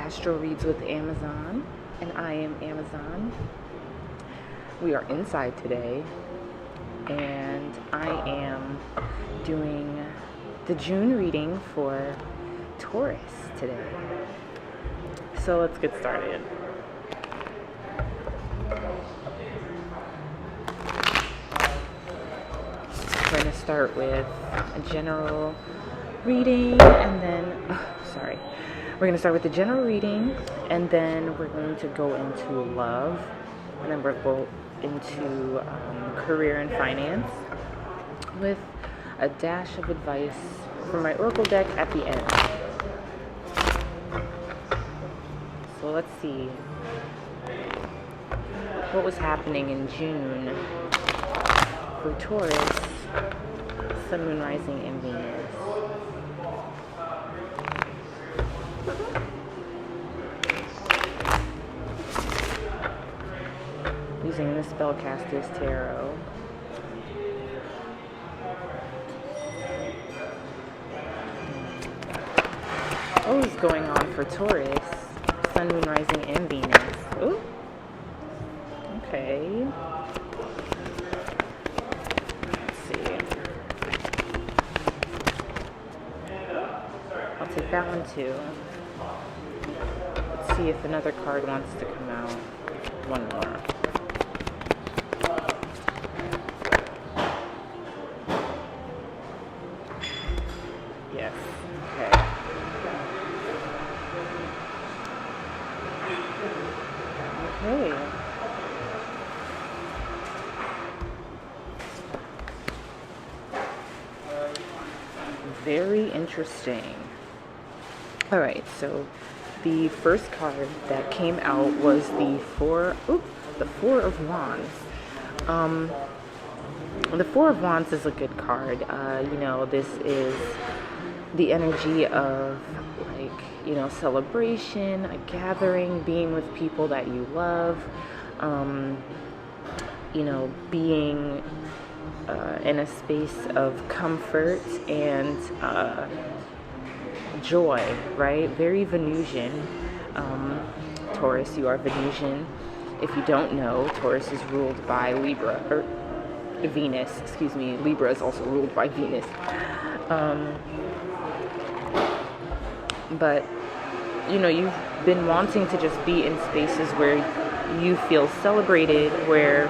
Astro Reads with Amazon, and I am Amazon. We are inside today, and I am doing the June reading for Taurus today. So let's get started. We're going to start with a general reading, and then, we're going to start with the general reading, and then we're going to go into love, and then we're going to go into career and finance with a dash of advice from my Oracle deck at the end. So let's see what was happening in June for Taurus, Sun, Moon, Rising, and Venus. Using the Spellcaster's Tarot. What was going on for Taurus, Sun, Moon, Rising, and Venus? Ooh. Okay. Let's see. I'll take that one too. Let's see if another card wants to come out. One more. Yes. Okay. Okay. Very interesting. All right, so the first card that came out was the Four of Wands. The Four of Wands is a good card. This is the energy of, celebration, a gathering, being with people that you love, being in a space of comfort and joy, right? Very Venusian. Taurus, you are Venusian. If you don't know, Taurus is ruled by Venus. Libra is also ruled by Venus. But you've been wanting to just be in spaces where you feel celebrated, where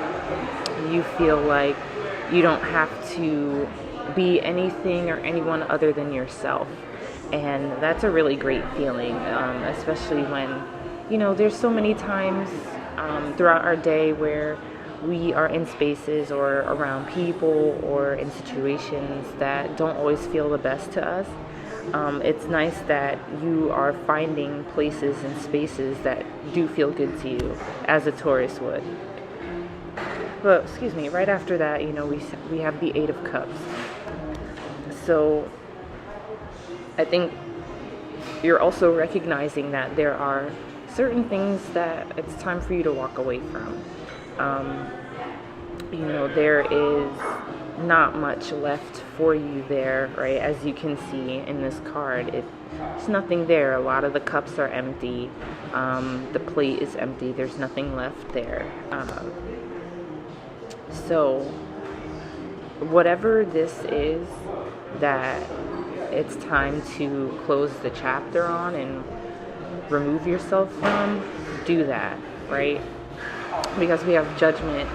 you feel like you don't have to be anything or anyone other than yourself. And that's a really great feeling, especially when, there's so many times throughout our day where we are in spaces or around people or in situations that don't always feel the best to us. It's nice that you are finding places and spaces that do feel good to you, as a Taurus would. But, right after that, we have the Eight of Cups. So I think you're also recognizing that there are certain things that it's time for you to walk away from. There is not much left for you there, right? As you can see in this card, it's nothing there. A lot of the cups are empty. The plate is empty. There's nothing left there. So whatever this is that it's time to close the chapter on and remove yourself from, do that, right? Because we have Judgment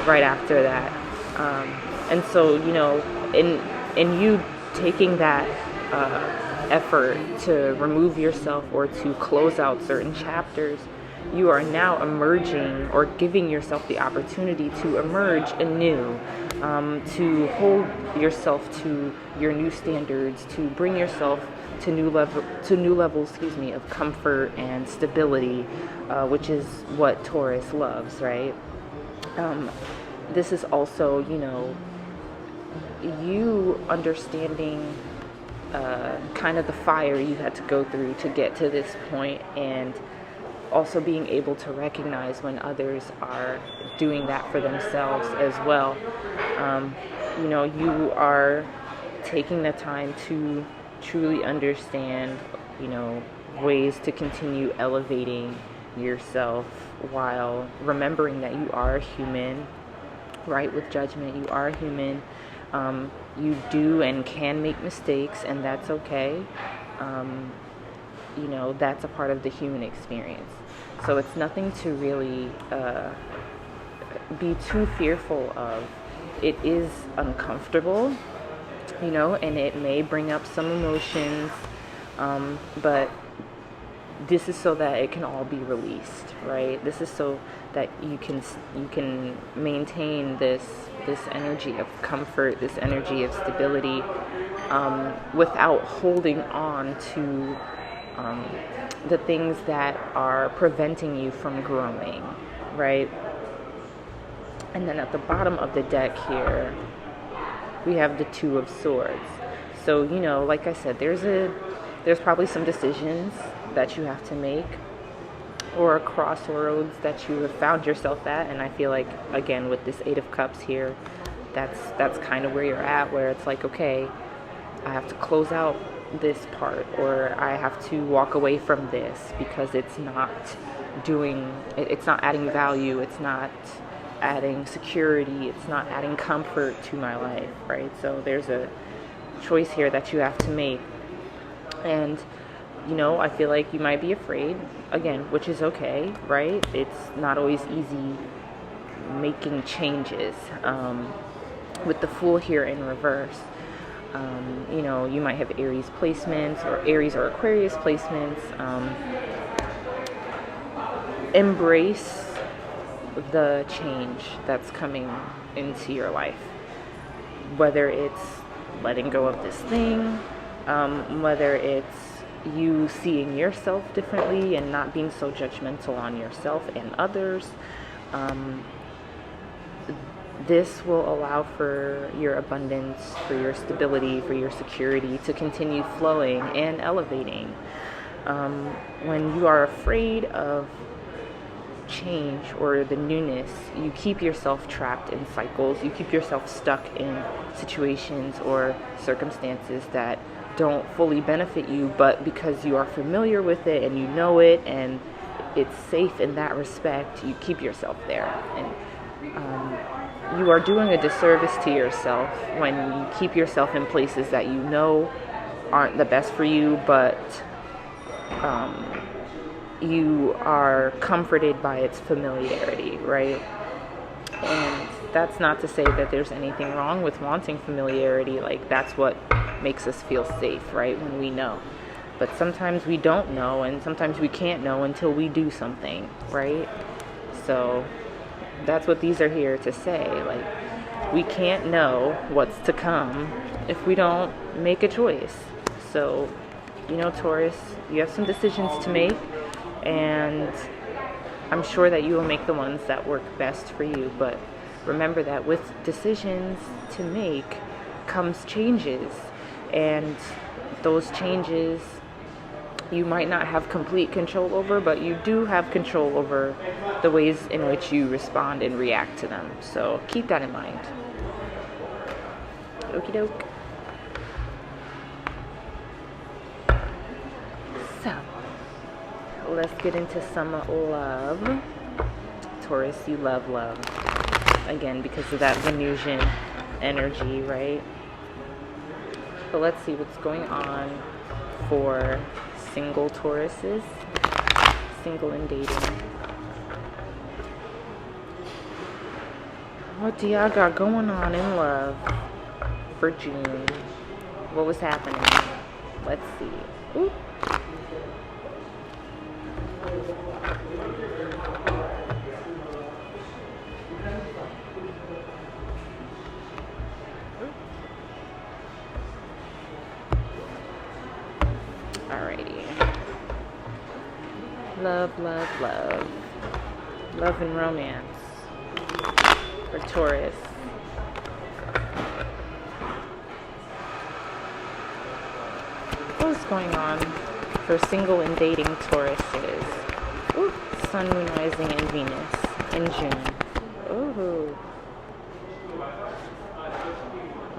right after that. And so, in you taking that effort to remove yourself or to close out certain chapters, you are now emerging or giving yourself the opportunity to emerge anew, to hold yourself to your new standards, to bring yourself to new levels of comfort and stability, which is what Taurus loves, right? This is also, you understanding kind of the fire you had to go through to get to this point, and also being able to recognize when others are doing that for themselves as well. You are taking the time to truly understand, ways to continue elevating yourself while remembering that you are human, right? With judgment, you are human. You do and can make mistakes, and that's okay. That's a part of the human experience. So it's nothing to really be too fearful of. It is uncomfortable, and it may bring up some emotions, but this is so that it can all be released, right? This is so that you can maintain this energy of comfort, this energy of stability, without holding on to the things that are preventing you from growing, right? And then at the bottom of the deck here, we have the Two of Swords. So, like I said, there's probably some decisions that you have to make, or a crossroads that you have found yourself at. And I feel like, again, with this Eight of Cups here, that's kind of where you're at, where it's like, okay, I have to close out this part, or I have to walk away from this because it's not adding value, it's not adding security, it's not adding comfort to my life, right? So there's a choice here that you have to make. And I feel like you might be afraid, again, which is okay, right? It's not always easy making changes. With the Fool here in reverse, you might have Aries placements, or Aries or Aquarius placements. Embrace the change that's coming into your life, whether it's letting go of this thing, whether it's you seeing yourself differently and not being so judgmental on yourself and others. This will allow for your abundance, for your stability, for your security to continue flowing and elevating. When you are afraid of change or the newness, you keep yourself trapped in cycles. You keep yourself stuck in situations or circumstances that don't fully benefit you, but because you are familiar with it and you know it and it's safe in that respect, you keep yourself there. And you are doing a disservice to yourself when you keep yourself in places that you know aren't the best for you, but you are comforted by its familiarity, right? And that's not to say that there's anything wrong with wanting familiarity. Like, that's what makes us feel safe, right? When we know. But sometimes we don't know, and sometimes we can't know until we do something, right? So that's what these are here to say. Like, we can't know what's to come if we don't make a choice. So, Taurus, you have some decisions to make, and I'm sure that you will make the ones that work best for you. But remember that with decisions to make comes changes, and those changes you might not have complete control over, but you do have control over the ways in which you respond and react to them. So keep that in mind. Okie doke. So let's get into some love. Taurus, you love love. Again, because of that Venusian energy, right? But let's see what's going on for single Tauruses, single and dating. What do y'all got going on in love for June? What was happening? Let's see. Ooh. Alrighty. Love, love, love. Love and romance for Taurus. What's going on for single and dating Tauruses? Ooh, Sun, Moon, Rising, and Venus in June. Ooh.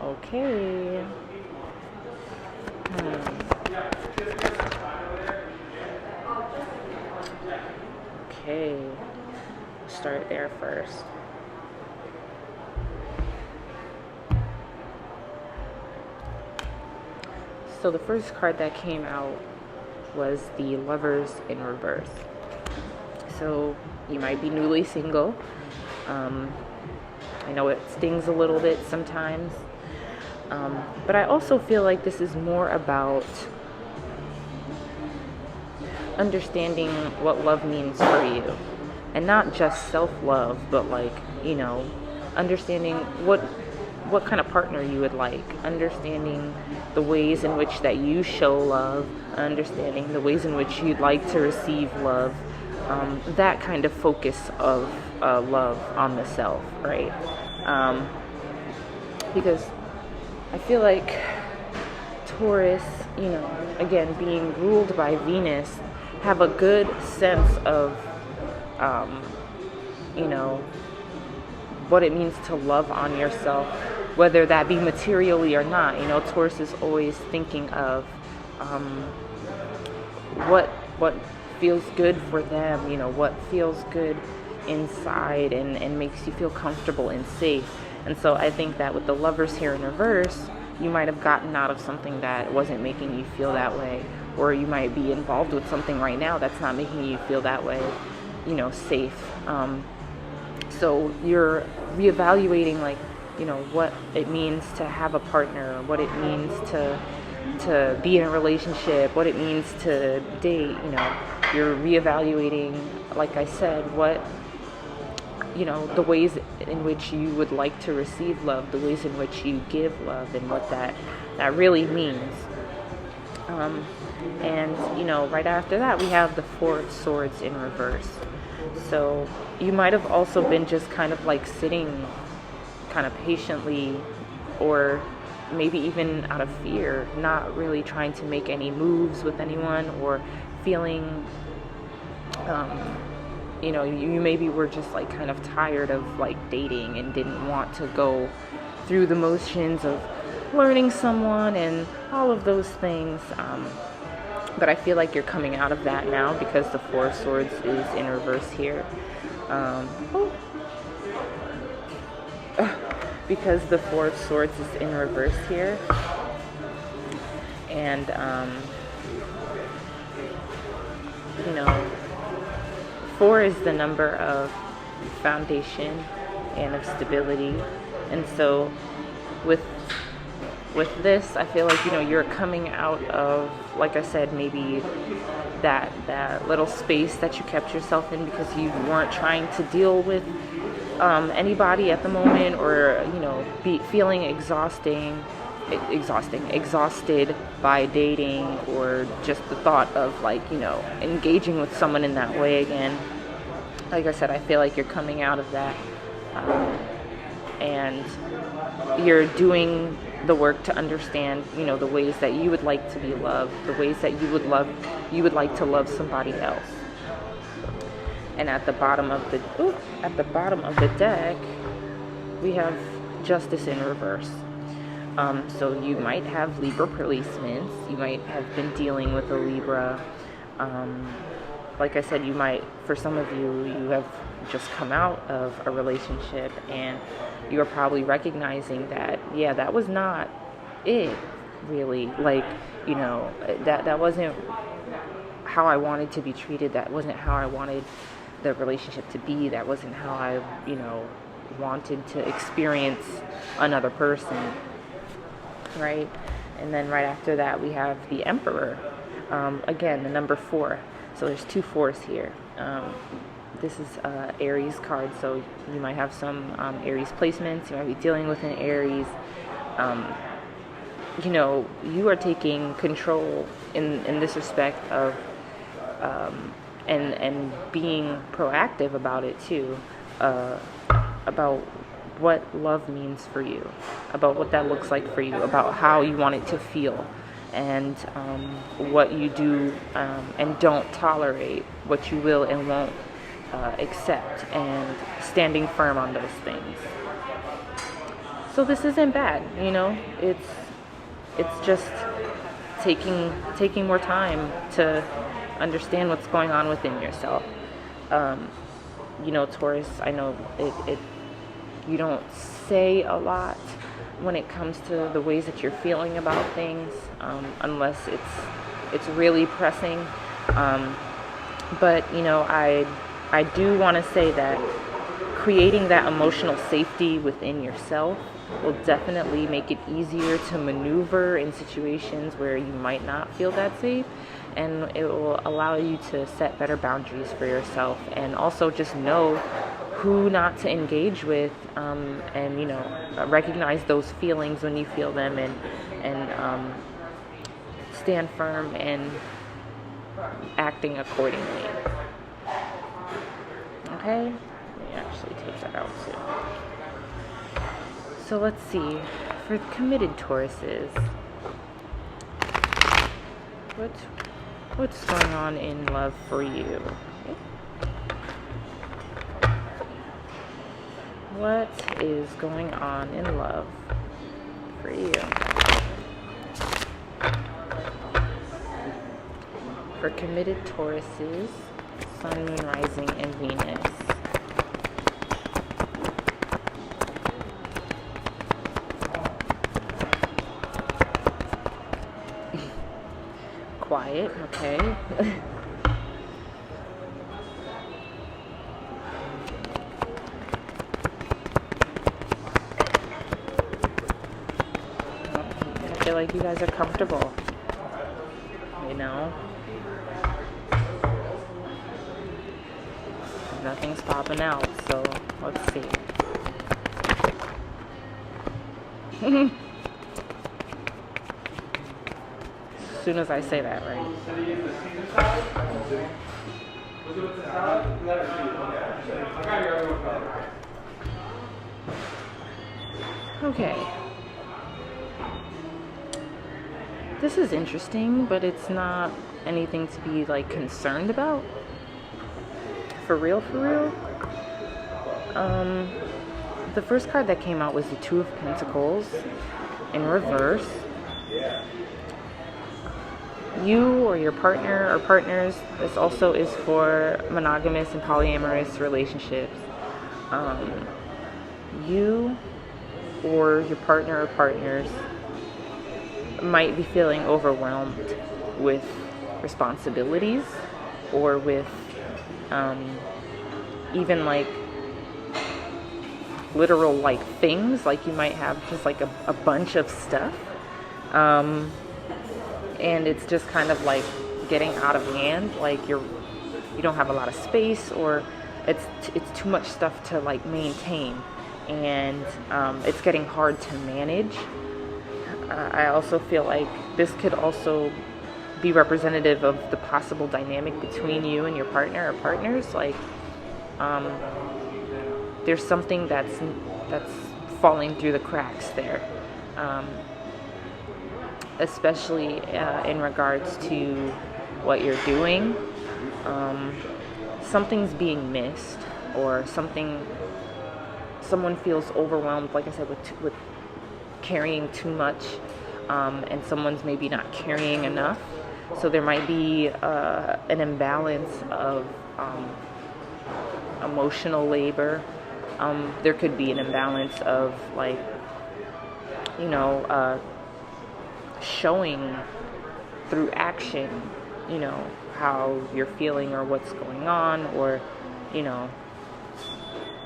Okay. Okay, start there first. So the first card that came out was the Lovers in reverse. So you might be newly single. I know it stings a little bit sometimes. But I also feel like this is more about understanding what love means for you. And not just self-love, but like, you know, understanding what kind of partner you would like, understanding the ways in which that you show love, understanding the ways in which you'd like to receive love, that kind of focus of love on the self, right? Because I feel like Taurus, you know, again, being ruled by Venus, have a good sense of, you know, what it means to love on yourself, whether that be materially or not. You know, Taurus is always thinking of what feels good for them, you know, what feels good inside and makes you feel comfortable and safe. And so I think that with the Lovers here in reverse, you might have gotten out of something that wasn't making you feel that way, or you might be involved with something right now that's not making you feel that way, you know, safe. So you're reevaluating, like, you know, what it means to have a partner, what it means to be in a relationship, what it means to date. You know, you're reevaluating, like I said, what, you know, the ways in which you would like to receive love, the ways in which you give love, and what that really means. And, you know, right after that, we have the Four of Swords in reverse. So you might have also been just kind of like sitting kind of patiently, or maybe even out of fear, not really trying to make any moves with anyone, or feeling, you know, you maybe were just like kind of tired of like dating and didn't want to go through the motions of learning someone and all of those things. But I feel like you're coming out of that now, because the Four of Swords is in reverse here. Because the Four of Swords is in reverse here. And, you know, 4 is the number of foundation and of stability. And so with this, I feel like, you know, you're coming out of, like I said, maybe that little space that you kept yourself in because you weren't trying to deal with anybody at the moment, or, you know, feeling exhausted by dating, or just the thought of, like, you know, engaging with someone in that way again. Like I said, I feel like you're coming out of that, and you're doing the work to understand, you know, the ways that you would like to be loved, the ways that you would like to love somebody else. And at the bottom of the deck, we have Justice in reverse. So you might have Libra placements. You might have been dealing with a Libra. Like I said, you might, for some of you, you have just come out of a relationship, and you are probably recognizing that, yeah, that was not it, really. Like, you know, that wasn't how I wanted to be treated. That wasn't how I wanted the relationship to be. That wasn't how I, you know, wanted to experience another person, right? And then right after that, we have the Emperor. Again, the number 4. So there's 2 4s here. This is Aries card, so you might have some Aries placements. You might be dealing with an Aries. You know, you are taking control in this respect of, and being proactive about it too, about what love means for you, about what that looks like for you, about how you want it to feel, and what you do and don't tolerate, what you will and won't accept, and standing firm on those things. So this isn't bad, you know. It's just taking more time to understand what's going on within yourself. Taurus, I know you don't say a lot when it comes to the ways that you're feeling about things, unless it's really pressing. But I do want to say that creating that emotional safety within yourself will definitely make it easier to maneuver in situations where you might not feel that safe, and it will allow you to set better boundaries for yourself, and also just know who not to engage with, and recognize those feelings when you feel them, and stand firm and acting accordingly. Okay, let me actually take that out too. So let's see, for committed Tauruses, what's going on in love for you? What is going on in love for you? For committed Tauruses, Sun, Moon, Rising, and Venus. Quiet, okay. I feel like you guys are comfortable, Nothing's popping out, so let's see. As soon as I say that, right? Okay. This is interesting, but it's not anything to be concerned about. For real. The first card that came out was the Two of Pentacles in reverse. You or your partner or partners, this also is for monogamous and polyamorous relationships. You or your partner or partners might be feeling overwhelmed with responsibilities, or with even literal things, you might have just a bunch of stuff, and it's just kind of getting out of hand, you don't have a lot of space, or it's too much stuff to maintain, and it's getting hard to manage. I also feel like this could also be representative of the possible dynamic between you and your partner or partners. There's something that's falling through the cracks there, especially in regards to what you're doing. Something's being missed, or someone feels overwhelmed, like I said, with carrying too much, and someone's maybe not carrying enough. So there might be an imbalance of emotional labor. There could be an imbalance of showing through action, how you're feeling or what's going on, or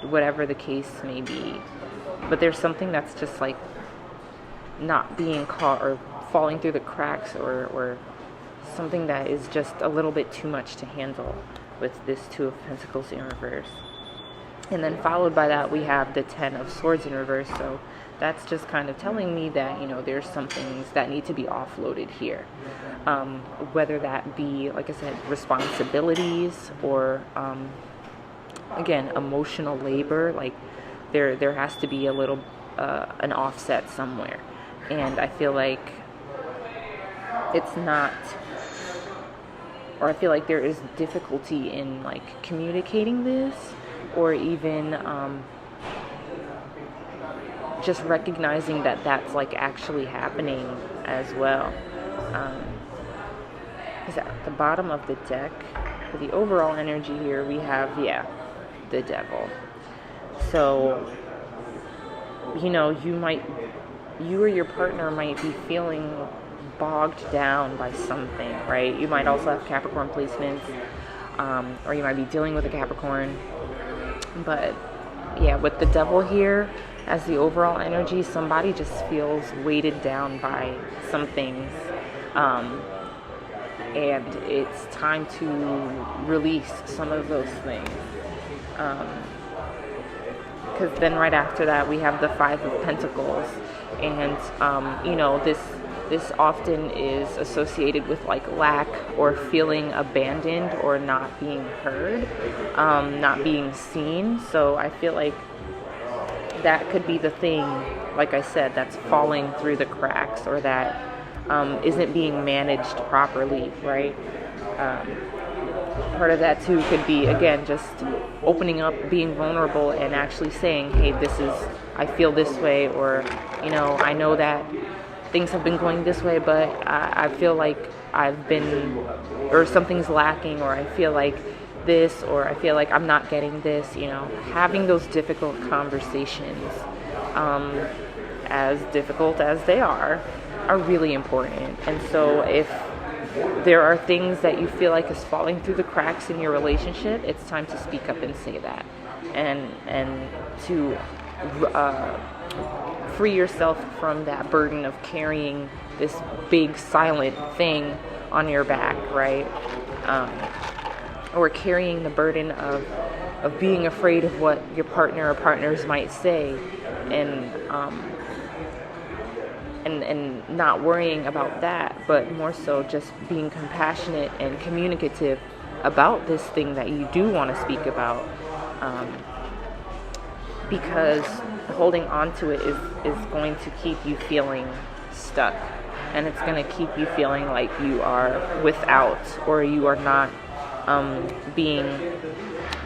whatever the case may be. But there's something that's just not being caught, or falling through the cracks, or something that is just a little bit too much to handle with this Two of Pentacles in reverse. And then followed by that, we have the Ten of Swords in reverse. So that's just kind of telling me that, there's some things that need to be offloaded here. Whether that be, like I said, responsibilities, or, again, emotional labor. There has to be a little, an offset somewhere. And I feel like it's not, or I feel like there is difficulty in communicating this, or even just recognizing that that's actually happening as well. Because at the bottom of the deck, For the overall energy here, we have, the Devil. So, you or your partner might be feeling bogged down by something, right? You might also have Capricorn placements, or you might be dealing with a Capricorn. But yeah, with the Devil here as the overall energy, somebody just feels weighted down by some things, and it's time to release some of those things. Because then right after that we have the Five of Pentacles, and this often is associated with like lack or feeling abandoned or not being heard, not being seen. So I feel like that could be the thing, like I said, that's falling through the cracks, or that isn't being managed properly, right? Part of that too could be, again, just opening up, being vulnerable, and actually saying, hey, I feel this way, or I know that things have been going this way, but I feel like or something's lacking, or I feel like this, or I feel like I'm not getting this. Having those difficult conversations, as difficult as they are really important. And so if there are things that you feel like is falling through the cracks in your relationship, it's time to speak up and say that, and to free yourself from that burden of carrying this big silent thing on your back, right? Or carrying the burden of being afraid of what your partner or partners might say, and not worrying about that, but more so just being compassionate and communicative about this thing that you do want to speak about, because holding on to it is going to keep you feeling stuck, and it's going to keep you feeling like you are without, or you are not being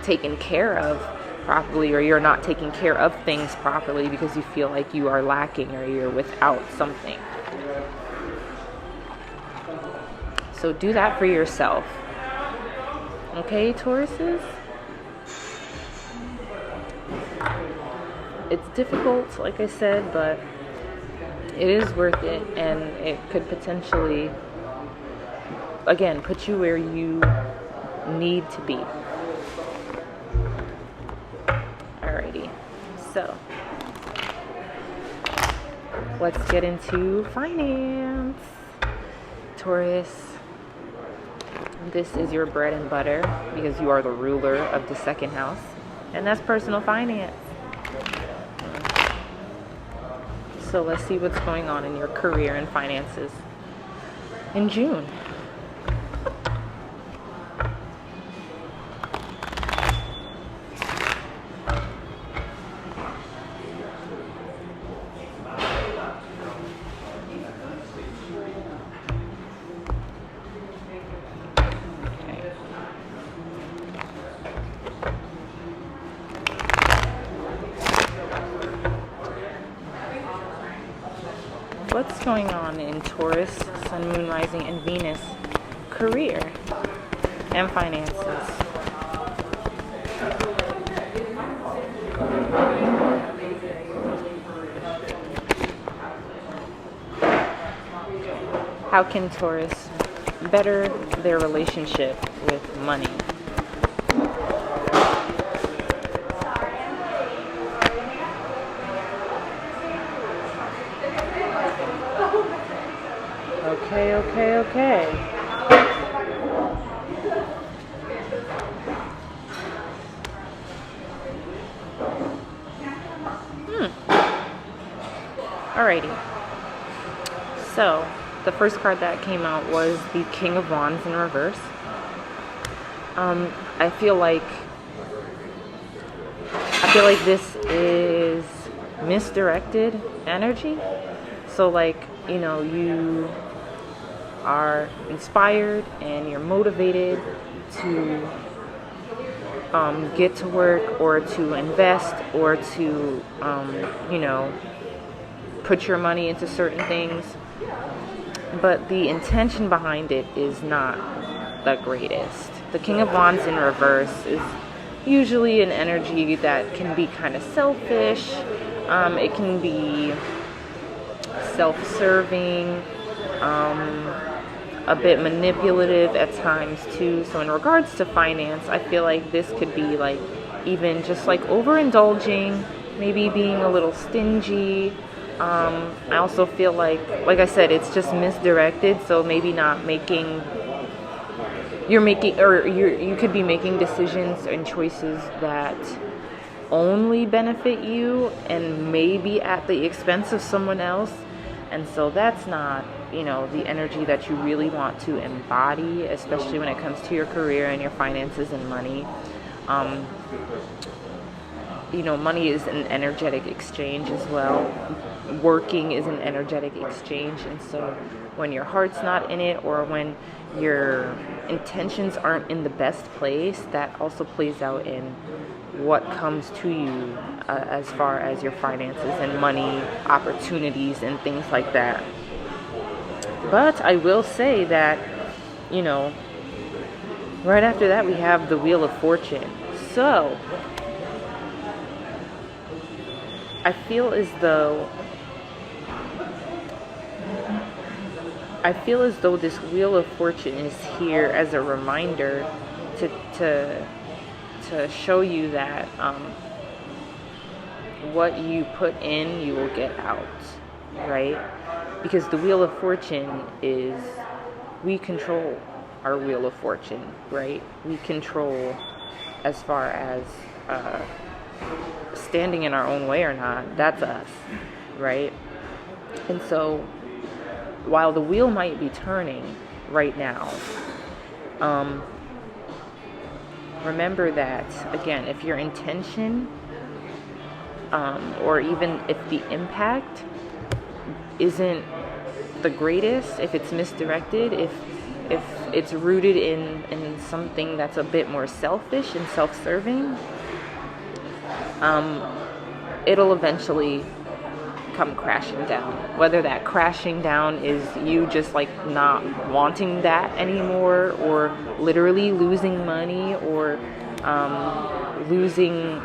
taken care of properly, or you're not taking care of things properly because you feel like you are lacking, or you're without something. So do that for yourself. Okay, Tauruses? It's difficult, like I said, but it is worth it, and it could potentially, again, put you where you need to be. Alrighty, so let's get into finance. Taurus, this is your bread and butter because you are the ruler of the second house, and that's personal finance. So let's see what's going on in your career and finances in June. What's going on in Taurus, Sun, Moon, Rising, and Venus career and finances? How can Taurus better their relationship with money? Okay. Alrighty. So, the first card that came out was the King of Wands in reverse. I feel like this is misdirected energy. So, like, you are inspired and you're motivated to get to work, or to invest, or to put your money into certain things, but the intention behind it is not the greatest. The King of Wands in reverse is usually an energy that can be kind of selfish. It can be self-serving, a bit manipulative at times too. So in regards to finance, I feel like this could be like even just like overindulging, maybe being a little stingy. I also feel like I said, it's just misdirected. So maybe not making, you could be making decisions and choices that only benefit you and maybe at the expense of someone else. And so that's not, the energy that you really want to embody, especially when it comes to your career and your finances and money. Money is an energetic exchange as well. Working is an energetic exchange. And so when your heart's not in it, or when your intentions aren't in the best place, that also plays out in what comes to you as far as your finances and money, opportunities, and things like that. But I will say that, right after that we have the Wheel of Fortune. So I feel as though this Wheel of Fortune is here as a reminder to show you that what you put in, you will get out, right? Because the Wheel of Fortune is, we control our Wheel of Fortune, right? We control as far as standing in our own way or not. That's us, right? And so while the wheel might be turning right now, remember that, again, if your intention, or even if the impact isn't the greatest, if it's misdirected, if it's rooted in something that's a bit more selfish and self-serving, it'll eventually come crashing down. Whether that crashing down is you just like not wanting that anymore, or literally losing money, or losing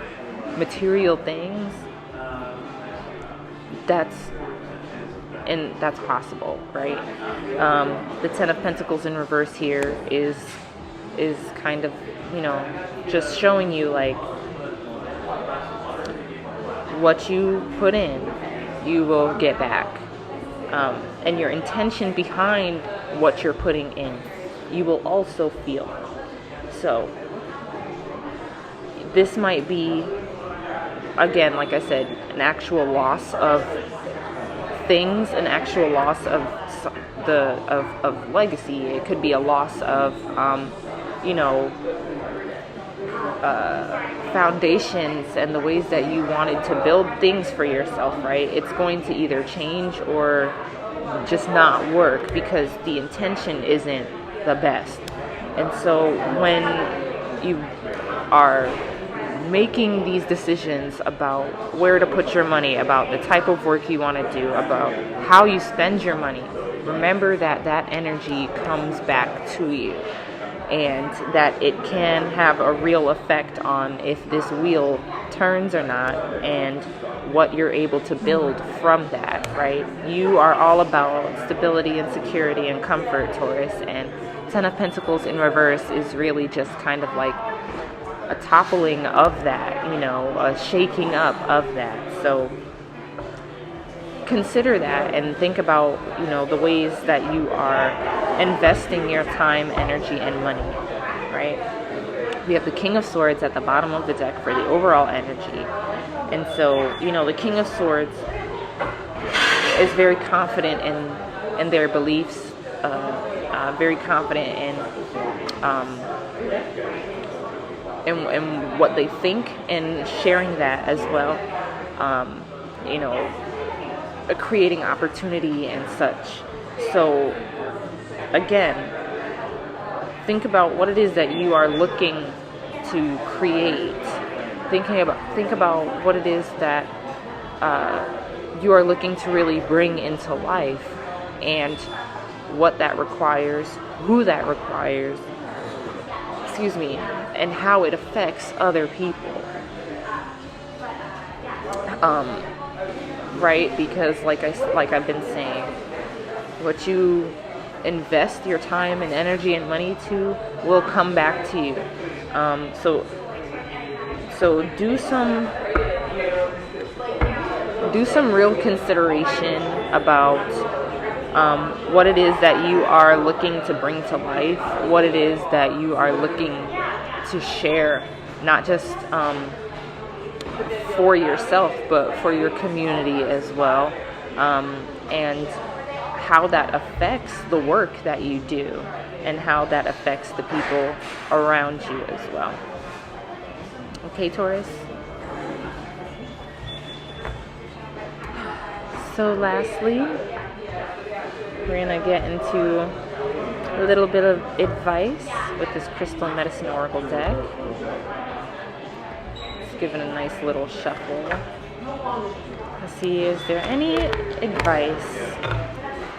material things, that's possible, right? The Ten of Pentacles in reverse here is kind of, just showing you like what you put in, you will get back. And your intention behind what you're putting in, you will also feel. So this might be, again, like I said, an actual loss of things, an actual loss of legacy. It could be a loss of foundations and the ways that you wanted to build things for yourself, right? It's going to either change or just not work because the intention isn't the best. And so when you are making these decisions about where to put your money, about the type of work you want to do, about how you spend your money, remember that energy comes back to you, and that it can have a real effect on if this wheel turns or not, and what you're able to build from that, right? You are all about stability and security and comfort, Taurus, and Ten of Pentacles in reverse is really just kind of like a toppling of that, a shaking up of that. So consider that and think about, the ways that you are investing your time, energy, and money, right? We have the King of Swords at the bottom of the deck for the overall energy. And so, the King of Swords is very confident in their beliefs, very confident in what they think, and sharing that as well, creating opportunity and such. So again, think about what it is that you are looking to create. Think about what it is that you are looking to really bring into life, and what that requires, who that requires, excuse me, and how it affects other people. Right? Because like I've been saying, what you invest your time and energy and money to will come back to you. So do some real consideration about what it is that you are looking to bring to life, what it is that you are looking to share, not just for yourself, but for your community as well, and how that affects the work that you do, and how that affects the people around you as well. Okay, Taurus? So lastly, we're going to get into a little bit of advice with this Crystal Medicine Oracle deck. It's given a nice little shuffle. Let's see, is there any advice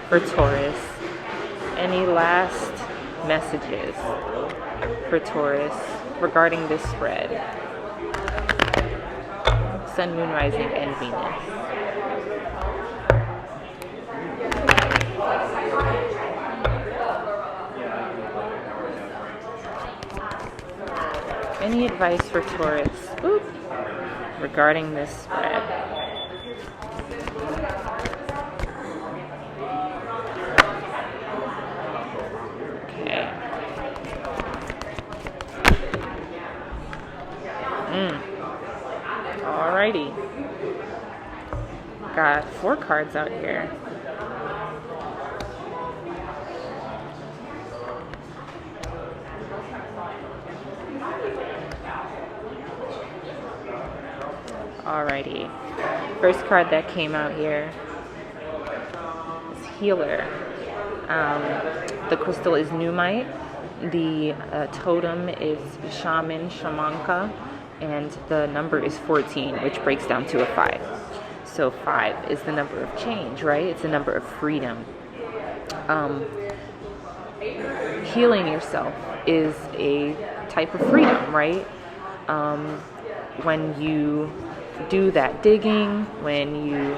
for Taurus? Any last messages for Taurus regarding this spread? Sun, Moon, Rising, and Venus. Any advice for Taurus regarding this spread? Okay. Alrighty. Got 4 cards out here. Alrighty. First card that came out here is Healer. The crystal is Numite. The totem is Shaman, Shamanka. And the number is 14, which breaks down to a 5. So 5 is the number of change, right? It's the number of freedom. Healing yourself is a type of freedom, right? When you do that digging, when you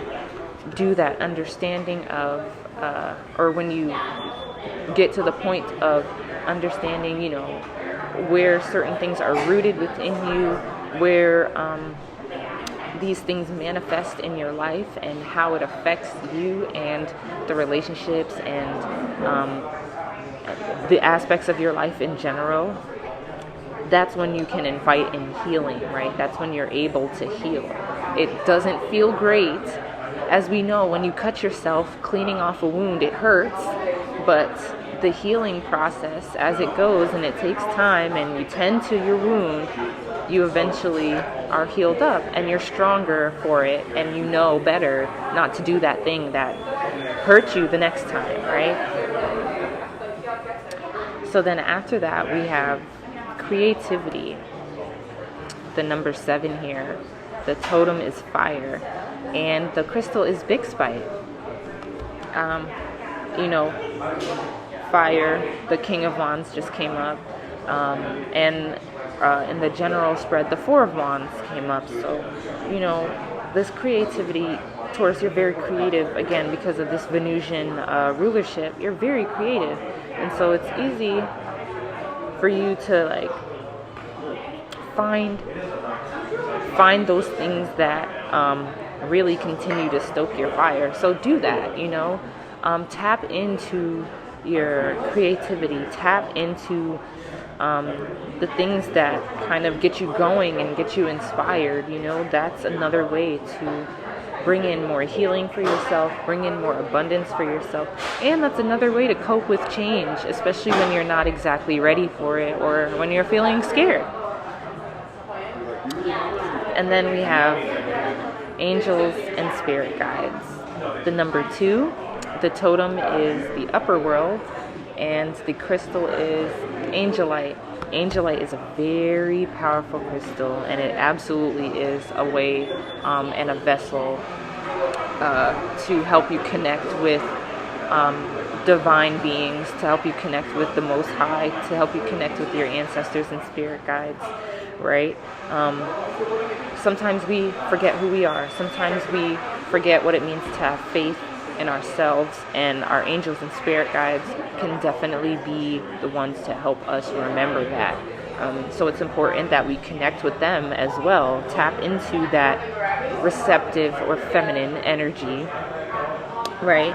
do that understanding of, or when you get to the point of understanding, you know, where certain things are rooted within you, where these things manifest in your life, and how it affects you and the relationships and the aspects of your life in general, that's when you can invite in healing, right? That's when you're able to heal. It doesn't feel great. As we know, when you cut yourself, cleaning off a wound, it hurts, but the healing process, as it goes, and it takes time, and you tend to your wound, you eventually are healed up, and you're stronger for it, and you know better not to do that thing that hurt you the next time, right? So then after that, we have creativity. The number 7 here. The totem is fire, and the crystal is Bixbyte. You know, fire, the King of Wands just came up, and in the general spread, the 4 of Wands came up. So, you know, this creativity, Taurus, you're very creative, again, because of this Venusian rulership. You're very creative, and so it's easy for you to like find those things that really continue to stoke your fire. So do that, you know. Tap into your creativity, tap into the things that kind of get you going and get you inspired. You know, that's another way to bring in more healing for yourself, bring in more abundance for yourself, and that's another way to cope with change, especially when you're not exactly ready for it or when you're feeling scared. And then we have angels and spirit guides. The number 2, the totem is the upper world, and the crystal is angelite. Angelite is a very powerful crystal, and it absolutely is a way and a vessel to help you connect with divine beings, to help you connect with the Most High, to help you connect with your ancestors and spirit guides, right? Sometimes we forget who we are. Sometimes we forget what it means to have faith in ourselves, and our angels and spirit guides can definitely be the ones to help us remember that. So it's important that we connect with them as well, tap into that receptive or feminine energy, right?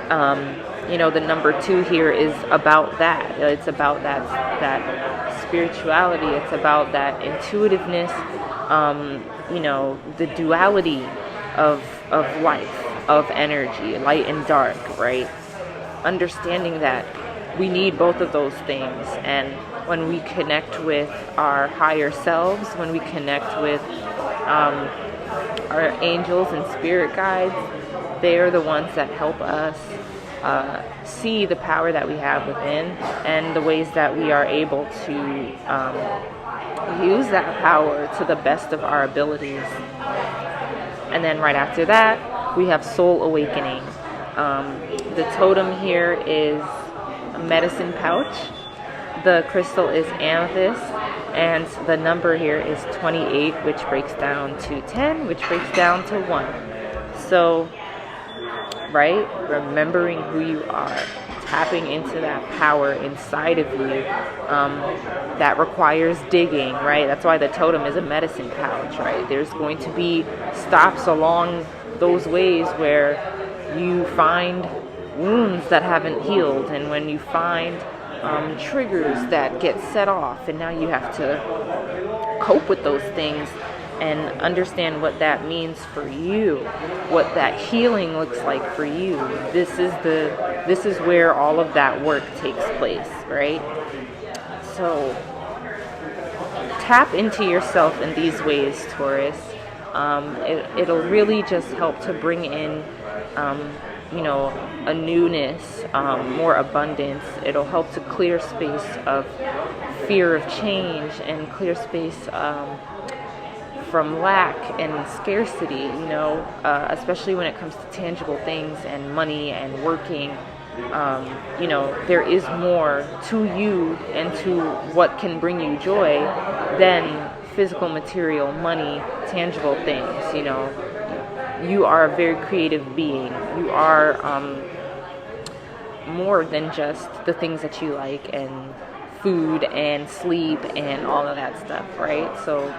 The number 2 here is about that. It's about that spirituality. It's about that intuitiveness, the duality of life, of energy, light and dark, right? Understanding that we need both of those things. And when we connect with our higher selves, when we connect with our angels and spirit guides, they are the ones that help us see the power that we have within, and the ways that we are able to use that power to the best of our abilities. And then right after that, we have soul awakening. The totem here is a medicine pouch. The crystal is amethyst, and the number here is 28, which breaks down to 10, which breaks down to 1. So, right, remembering who you are, tapping into that power inside of you, that requires digging, right? That's why the totem is a medicine pouch, right? There's going to be stops along those ways where you find wounds that haven't healed, and when you find triggers that get set off, and now you have to cope with those things and understand what that means for you, what that healing looks like for you. This is where all of that work takes place, right? So tap into yourself in these ways, Taurus. It'll really just help to bring in a newness, more abundance. It'll help to clear space of fear of change, and clear space from lack and scarcity, especially when it comes to tangible things and money and working. There is more to you and to what can bring you joy than physical, material, money, tangible things. You are a very creative being. You are more than just the things that you like, and food and sleep and all of that stuff, right? So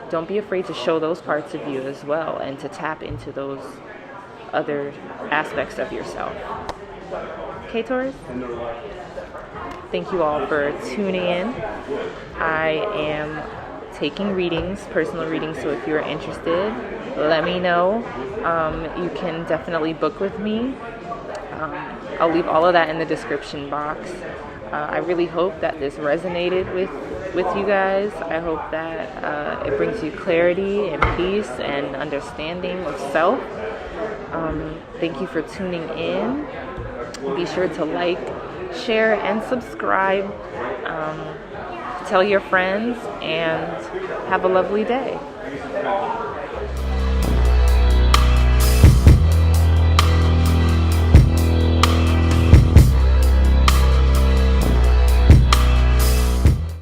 don't be afraid to show those parts of you as well, and to tap into those other aspects of yourself. Okay, Taurus? Thank you all for tuning in. I am taking readings, personal readings, so if you're interested, let me know. You can definitely book with me. I'll leave all of that in the description box. I really hope that this resonated with you guys. I hope that it brings you clarity and peace and understanding of self. Thank you for tuning in. Be sure to like, share, and subscribe. Tell your friends, and have a lovely day.